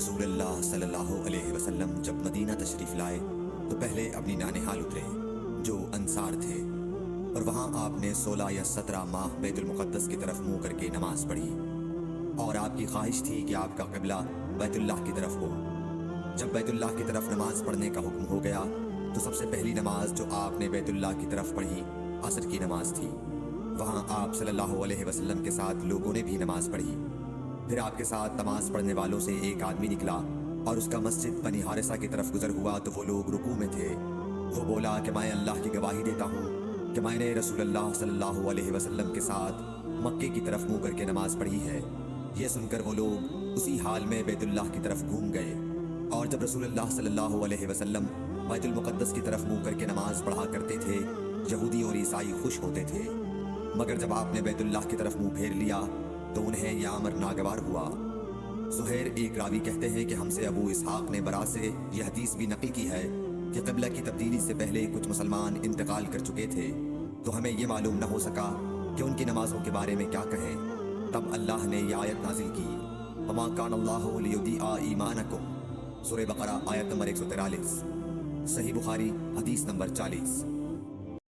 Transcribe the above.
رسول اللہ صلی اللہ علیہ وسلم جب مدینہ تشریف لائے تو پہلے اپنی نانہال اترے جو انصار تھے، اور وہاں آپ نے 16 یا 17 ماہ بیت المقدس کی طرف منہ کر کے نماز پڑھی، اور آپ کی خواہش تھی کہ آپ کا قبلہ بیت اللہ کی طرف ہو۔ جب بیت اللہ کی طرف نماز پڑھنے کا حکم ہو گیا تو سب سے پہلی نماز جو آپ نے بیت اللہ کی طرف پڑھی عصر کی نماز تھی۔ وہاں آپ صلی اللہ علیہ وسلم کے ساتھ لوگوں نے بھی نماز پڑھی۔ پھر آپ کے ساتھ نماز پڑھنے والوں سے ایک آدمی نکلا اور اس کا مسجد بنی حارثہ کی طرف گزر ہوا تو وہ لوگ رکوع میں تھے۔ وہ بولا کہ میں اللہ کی گواہی دیتا ہوں کہ میں نے رسول اللہ صلی اللہ علیہ وسلم کے ساتھ مکے کی طرف منہ کر کے نماز پڑھی ہے۔ یہ سن کر وہ لوگ اسی حال میں بیت اللہ کی طرف گھوم گئے، اور جب رسول اللہ صلی اللہ علیہ وسلم بیت المقدس کی طرف منہ کر کے نماز پڑھا کرتے تھے، یہودی اور عیسائی خوش ہوتے تھے، مگر جب آپ نے بیت اللہ کی طرف منہ پھیر لیا تو انہیں یہ امر ناگوار ہوا۔ زہیر ایک راوی کہتے ہیں کہ ہم سے ابو اسحاق نے برا سے یہ حدیث بھی نقل کی ہے کہ قبلہ کی تبدیلی سے پہلے کچھ مسلمان انتقال کر چکے تھے، تو ہمیں یہ معلوم نہ ہو سکا کہ ان کی نمازوں کے بارے میں کیا کہیں۔ تب اللہ نے یہ آیت نازل کی، وما کان اللہ لیضیع ایمانکم، سورہ بقرہ آیت نمبر 143، صحیح بخاری حدیث نمبر 40۔